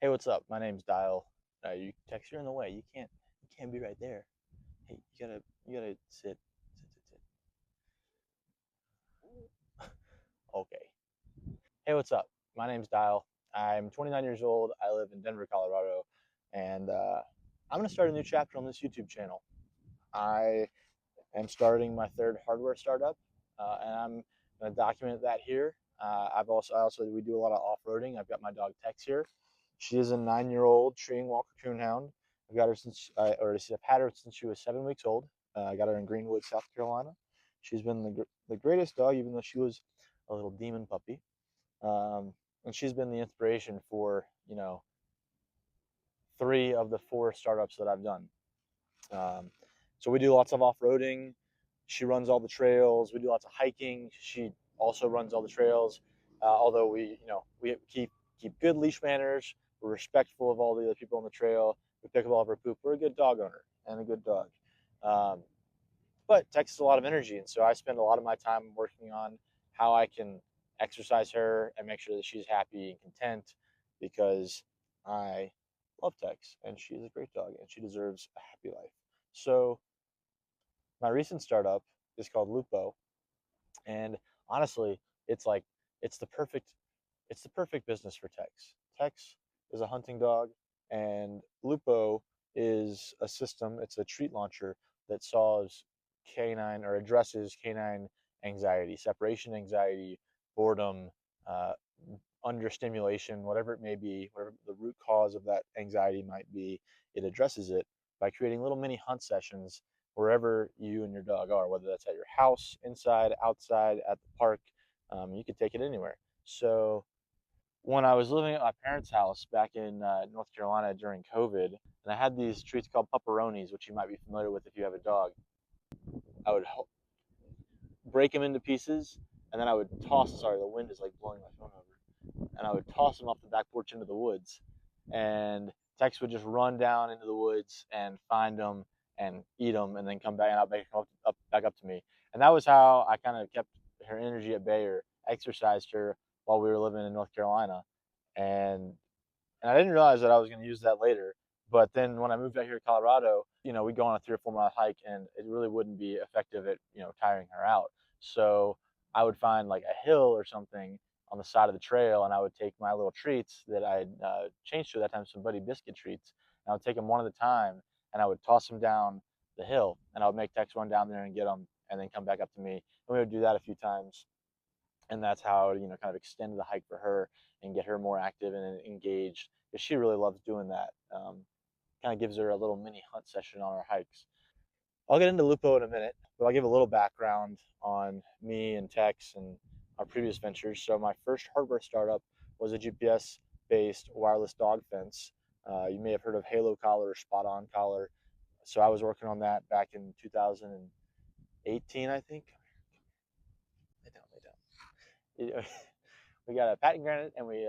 Hey, what's up? My name's Dial. You text, you're in the way. You can't be right there. Hey, you gotta sit. Okay. Hey, what's up? My name's Dial. I'm 29 years old. I live in Denver, Colorado, and I'm gonna start a new chapter on this YouTube channel. I am starting my third hardware startup, and I'm gonna document that here. We do a lot of off-roading. I've got my dog Tex here. She is a 9-year-old treeing Walker Coonhound. I've had her since she was 7 weeks old. I got her in Greenwood, South Carolina. She's been the greatest dog, even though she was a little demon puppy. Um, and she's been the inspiration for, 3 of the 4 startups that I've done. Um, so we do lots of off-roading. She runs all the trails. We do lots of hiking. She also runs all the trails. Although we keep good leash manners. We're respectful of all the other people on the trail. We pick up all of her poop. We're a good dog owner and a good dog. Um, but it takes a lot of energy, and so I spend a lot of my time working on how I can exercise her and make sure that she's happy and content because I love Tex and she's a great dog and she deserves a happy life. So my recent startup is called Loopo, and honestly, it's like it's the perfect it's the perfect business for Tex. Tex is a hunting dog, and Lupo is a system. It's a treat launcher that solves canine or addresses canine anxiety, separation anxiety, boredom, uh, understimulation, whatever it may be, whatever the root cause of that anxiety might be. It addresses it by creating little mini hunt sessions wherever you and your dog are, whether that's at your house, inside, outside, at the park. You could take it anywhere. So when I was living at my parents' house back in North Carolina during COVID, and I had these treats called pepperonis, which you might be familiar with if you have a dog. I would break them into pieces, and then I would toss. Sorry, the wind is like blowing my phone over. And I would toss them off the back porch into the woods, and Tex would just run down into the woods and find them and eat them, and then come back and back up to me. And that was how I kind of kept her energy at bay or exercised her while we were living in North Carolina. And and I didn't realize that I was going to use that later. But then when I moved out here to Colorado, we'd go on a 3 or 4 mile hike, and it really wouldn't be effective at tiring her out. So I would find like a hill or something on the side of the trail, and I would take my little treats that I had changed to at that time, some Buddy Biscuit treats, and I would take them one at a time, and I would toss them down the hill, and I would make Tex run down there and get them, and then come back up to me. And we would do that a few times, and that's how kind of extend the hike for her and get her more active and engaged because she really loves doing that. Kind of gives her a little mini hunt session on our hikes. I'll get into Lupo in a minute, but I'll give a little background on me and Tex and our previous ventures. So my first hardware startup was a GPS based wireless dog fence. You may have heard of Halo Collar or Spot On Collar. So I was working on that back in 2018, I think. Lay down. We got a patent granted, and we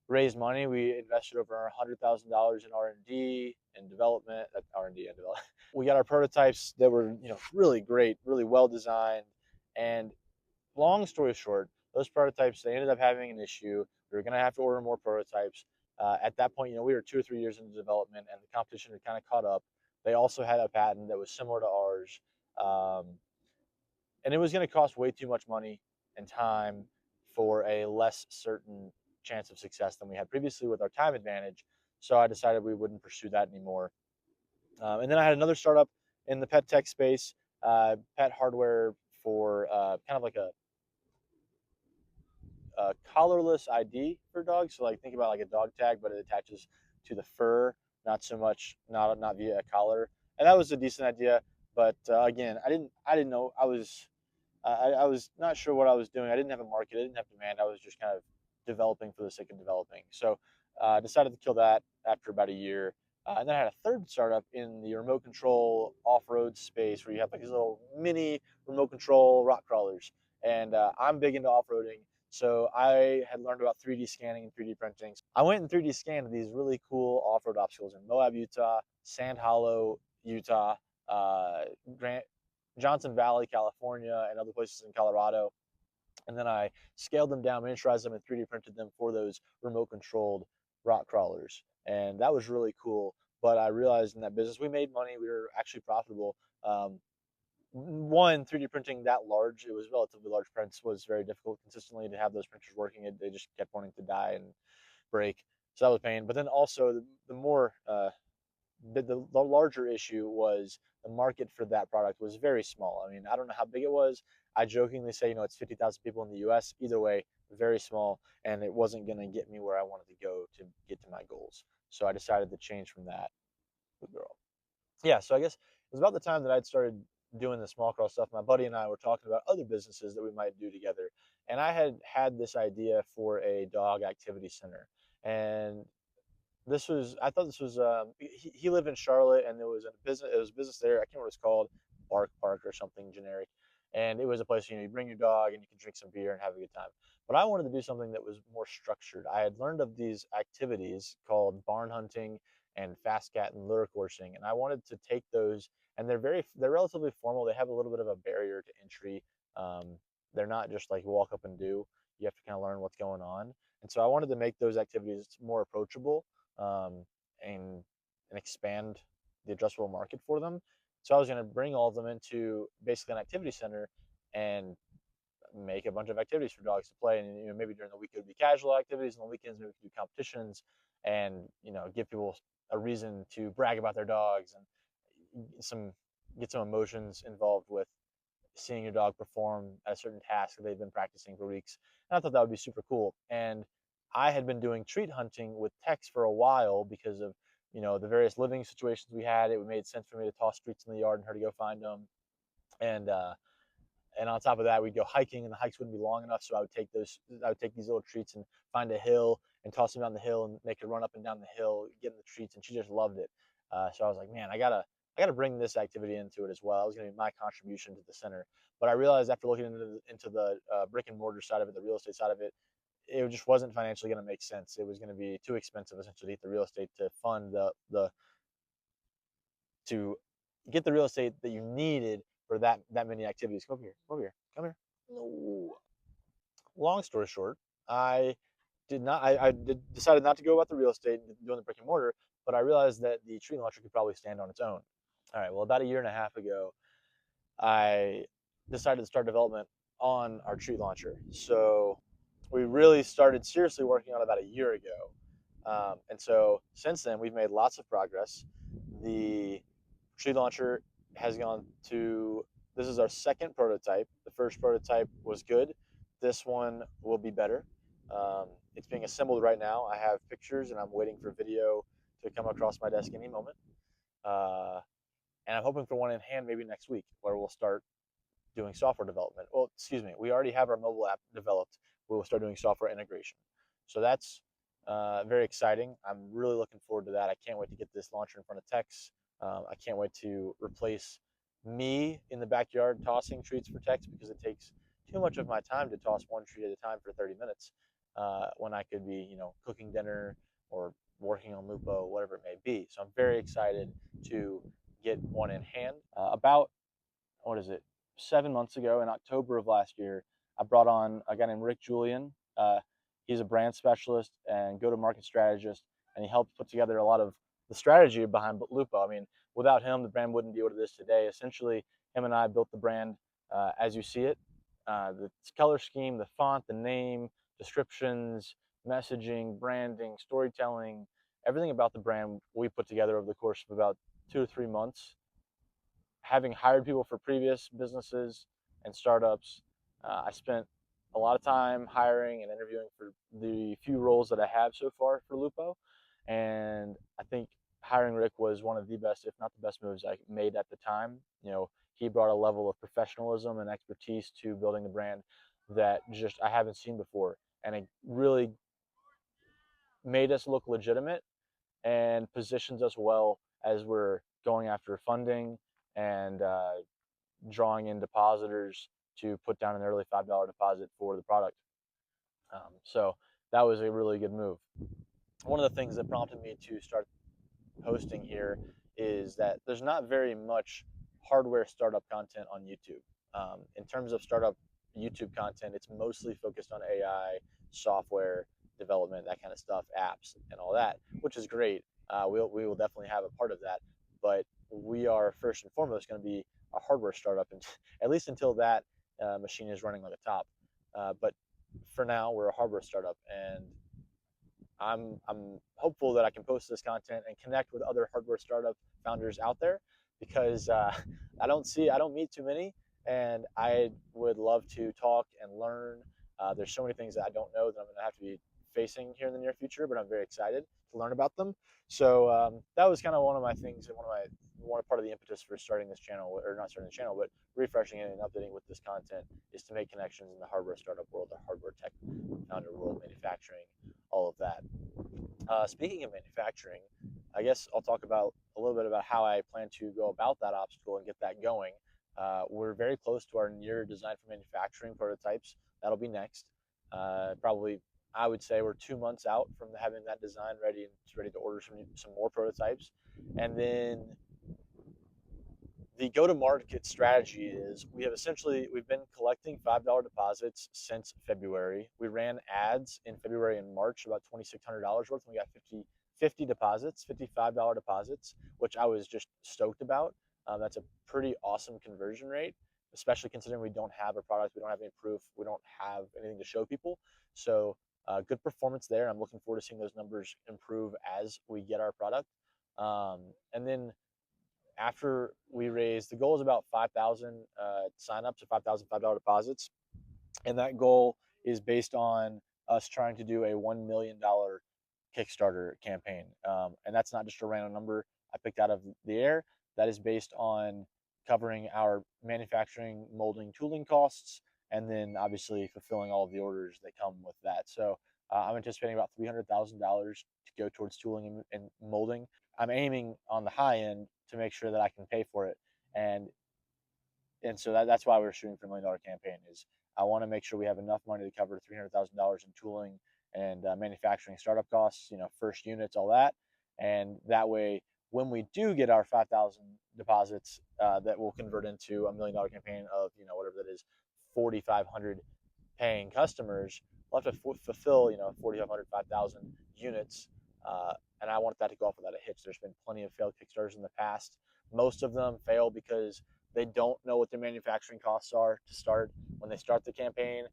raised money. We invested over $100,000 in R&D and development. R&D and development. We got our prototypes that were really great, really well designed. And long story short, those prototypes, they ended up having an issue. We were going to have to order more prototypes. At that point, we were 2 or 3 years into development, and the competition had kind of caught up. They also had a patent that was similar to ours. And it was going to cost way too much money and time for a less certain chance of success than we had previously with our time advantage. So I decided we wouldn't pursue that anymore. And then I had another startup in the pet tech space, pet hardware for kind of like a collarless ID for dogs. So like think about like a dog tag, but it attaches to the fur, not so much not via a collar. And that was a decent idea, but again, I didn't know I was not sure what I was doing. I didn't have a market. I didn't have demand. I was just kind of developing for the sake of developing. So I decided to kill that after about a year. And then I had a third startup in the remote control off-road space where you have like these little mini remote control rock crawlers. And I'm big into off-roading. So I had learned about 3D scanning and 3D printing. I went and 3D scanned these really cool off-road obstacles in Moab, Utah, Sand Hollow, Utah, Grant, Johnson Valley, California, and other places in Colorado. And then I scaled them down, miniaturized them, and 3D printed them for those remote controlled rock crawlers, and that was really cool. But I realized in that business we made money. We were actually profitable. One, 3D printing that large, it was relatively large prints, was very difficult consistently to have those printers working. They just kept wanting to die and break, so that was pain. But then also the more the larger issue was the market for that product was very small. I mean, I don't know how big it was. I jokingly say, it's 50,000 people in the U.S. Either way, very small, and it wasn't going to get me where I wanted to go to get to my goals. So I decided to change from that. Girl. Yeah, so I guess it was about the time that I'd started doing the small crawl stuff. My buddy and I were talking about other businesses that we might do together, and I had this idea for a dog activity center. And I thought this was he lived in Charlotte, and there was a business there. I can't remember what it's called, Bark Park or something generic. And it was a place, you bring your dog and you can drink some beer and have a good time. But I wanted to do something that was more structured. I had learned of these activities called barn hunting and fast cat and lure coursing, and I wanted to take those. And they're relatively formal. They have a little bit of a barrier to entry. Um, they're not just like walk up and do. You have to kind of learn what's going on. And so I wanted to make those activities more approachable, um, and expand the addressable market for them. So I was going to bring all of them into basically an activity center and make a bunch of activities for dogs to play. And maybe during the week it would be casual activities, and on the weekends maybe we could do competitions, and give people a reason to brag about their dogs, and get some emotions involved with seeing your dog perform at a certain task that they've been practicing for weeks. And I thought that would be super cool. And I had been doing treat hunting with Tex for a while because of the various living situations we had. It made sense for me to toss treats in the yard and her to go find them. And on top of that, we'd go hiking, and the hikes wouldn't be long enough, so I would take these little treats and find a hill and toss them down the hill and make her run up and down the hill getting the treats, and she just loved it. So I was like, man, I gotta bring this activity into it as well. It was gonna be my contribution to the center. But I realized after looking into the brick and mortar side of it, the real estate side of it, it just wasn't financially going to make sense. It was going to be too expensive essentially to get the real estate to fund the to get the real estate that you needed for that many activities. Come over here. Come over here. Come here. No. Long story short, I did not. decided not to go about the real estate and doing the brick and mortar, but I realized that the tree launcher could probably stand on its own. All right. Well, about a year and a half ago, I decided to start development on our tree launcher. So we really started seriously working on it about a year ago. And so since then, we've made lots of progress. The tree launcher has gone to, this is our second prototype. The first prototype was good. This one will be better. It's being assembled right now. I have pictures and I'm waiting for video to come across my desk any moment. Uh, and I'm hoping for one in hand maybe next week where we'll start doing software development. Well, excuse me, we already have our mobile app developed. We will start doing software integration. So that's very exciting. I'm really looking forward to that. I can't wait to get this launcher in front of Tex. I can't wait to replace me in the backyard tossing treats for Tex because it takes too much of my time to toss one treat at a time for 30 minutes when I could be, cooking dinner or working on Loopo, whatever it may be. So I'm very excited to get one in hand. About what is it, 7 months ago in October of last year, I brought on a guy named Rick Julian. He's a brand specialist and go-to-market strategist, and he helped put together a lot of the strategy behind Loopo. I mean, without him, the brand wouldn't be what it is today. Essentially, him and I built the brand as you see it. The color scheme, the font, the name, descriptions, messaging, branding, storytelling, everything about the brand we put together over the course of about 2 to 3 months, having hired people for previous businesses and startups. I spent a lot of time hiring and interviewing for the few roles that I have so far for Lupo. And I think hiring Rick was one of the best, if not the best moves I made at the time. He brought a level of professionalism and expertise to building the brand that just I haven't seen before. And it really made us look legitimate and positions us well as we're going after funding and drawing in depositors to put down an early $5 deposit for the product. So that was a really good move. One of the things that prompted me to start posting here is that there's not very much hardware startup content on YouTube. In terms of startup YouTube content, it's mostly focused on AI, software, development, that kind of stuff, apps and all that, which is great. We will definitely have a part of that, but we are first and foremost going to be a hardware startup, and at least until that machine is running like a top. But for now, we're a hardware startup, and I'm hopeful that I can post this content and connect with other hardware startup founders out there, because I don't meet too many, and I would love to talk and learn. There's so many things that I don't know that I'm going to have to be facing here in the near future, but I'm very excited to learn about them. So that was kind of one of my things, and one part of the impetus for starting this channel, or not starting the channel, but refreshing it and updating with this content, is to make connections in the hardware startup world, the hardware tech founder world, manufacturing, all of that. Speaking of manufacturing, I guess I'll talk about a little bit about how I plan to go about that obstacle and get that going. We're very close to our near design for manufacturing prototypes. That'll be next. Probably, I would say we're 2 months out from having that design ready and ready to order some more prototypes. And then the go-to-market strategy is we've been collecting $5 deposits since February. We ran ads in February and March, about $2,600 worth, and we got 50 deposits, $55 deposits, which I was just stoked about. That's a pretty awesome conversion rate, especially considering we don't have a product, we don't have any proof, we don't have anything to show people. So good performance there. I'm looking forward to seeing those numbers improve as we get our product. And then after we raised, the goal is about 5,000 signups, or $5,000 deposits, and that goal is based on us trying to do a $1 million Kickstarter campaign. And that's not just a random number I picked out of the air. That is based on covering our manufacturing, molding, tooling costs, and then obviously fulfilling all of the orders that come with that. So I'm anticipating about $300,000 to go towards tooling and molding. I'm aiming on the high end to make sure that I can pay for it, and so that's why we're shooting for $1 million campaign. Is I want to make sure we have enough money to cover $300,000 in tooling and manufacturing startup costs, first units, all that, and that way, when we do get our 5,000 deposits, that will convert into $1 million campaign of whatever that is, 4,500 paying customers. We'll have to fulfill 4,500, 5,000 units, and I want that to go off without a hitch. There's been plenty of failed Kickstarters in the past. Most of them fail because they don't know what their manufacturing costs are to start when they start the campaign,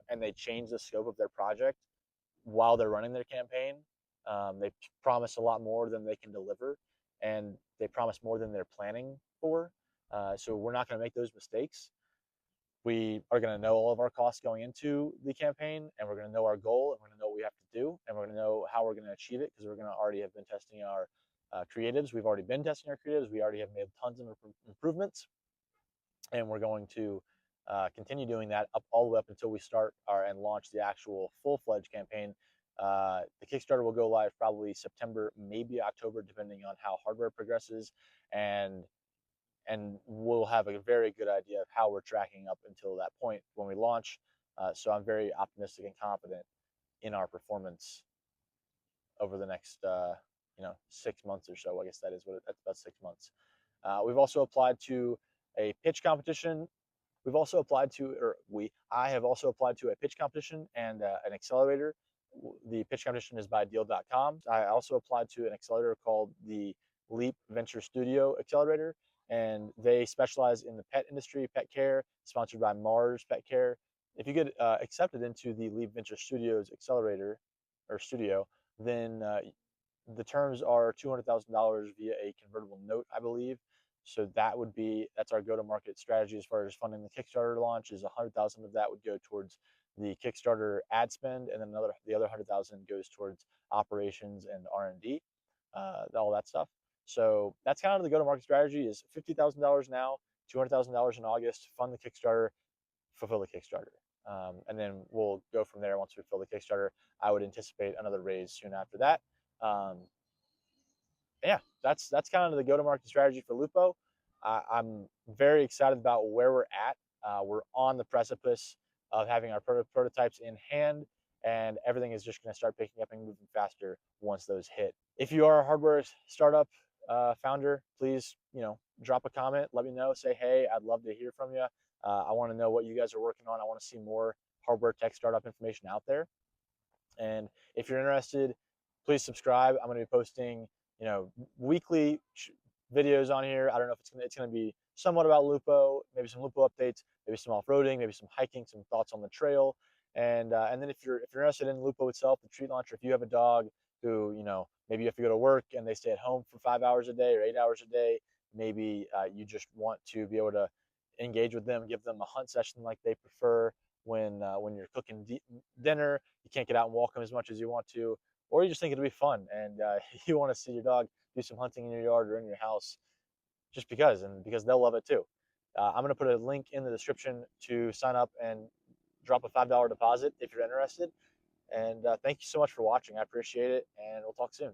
and they change the scope of their project while they're running their campaign. They promise a lot more than they can deliver, and they promise more than they're planning for. So we're not going to make those mistakes. We are going to know all of our costs going into the campaign, and we're going to know our goal, and we're going to know what we have to do, and we're going to know how we're going to achieve it, because we're going to already have been testing our creatives. We've already been testing our creatives. We already have made tons of improvements, and we're going to continue doing that all the way up until we start and launch the actual full-fledged campaign. The Kickstarter will go live probably September, maybe October, depending on how hardware progresses, and we'll have a very good idea of how we're tracking up until that point when we launch. So I'm very optimistic and confident in our performance over the next 6 months or so. I guess that's about 6 months. We've also applied to a pitch competition. I have also applied to a pitch competition and an accelerator. The pitch competition is by Deal.com. I also applied to an accelerator called the Leap Venture Studio Accelerator, and they specialize in the pet industry, pet care, sponsored by Mars Pet Care. If you get accepted into the Leap Venture Studios Accelerator or Studio, then the terms are $200,000 via a convertible note, I believe. So that's our go-to-market strategy as far as funding the Kickstarter launch. Is 100,000 of that would go towards the Kickstarter ad spend, and then the other 100,000 goes towards operations and R&D, all that stuff. So that's kind of the go-to-market strategy: is $50,000 now, $200,000 in August, fund the Kickstarter, fulfill the Kickstarter, and then we'll go from there. Once we fill the Kickstarter, I would anticipate another raise soon after that. Yeah, that's kind of the go-to-market strategy for Loopo. I'm very excited about where we're at. We're on the precipice of having our prototypes in hand, and everything is just going to start picking up and moving faster once those hit. If you are a hardware startup founder, please drop a comment, let me know, say hey, I'd love to hear from you. I want to know what you guys are working on. I want to see more hardware tech startup information out there. And if you're interested, please subscribe. I'm going to be posting, weekly videos on here. I don't know if it's gonna be somewhat about Lupo, maybe some Lupo updates, maybe some off-roading, maybe some hiking, some thoughts on the trail, and then if you're interested in Lupo itself, the treat launcher, if you have a dog who maybe you have to go to work and they stay at home for 5 hours a day or 8 hours a day, maybe you just want to be able to engage with them, give them a hunt session like they prefer when you're cooking dinner. You can't get out and walk them as much as you want to, or you just think it'll be fun and you want to see your dog do some hunting in your yard or in your house just because, and because they'll love it too. I'm going to put a link in the description to sign up and drop a $5 deposit if you're interested. And thank you so much for watching. I appreciate it, and we'll talk soon.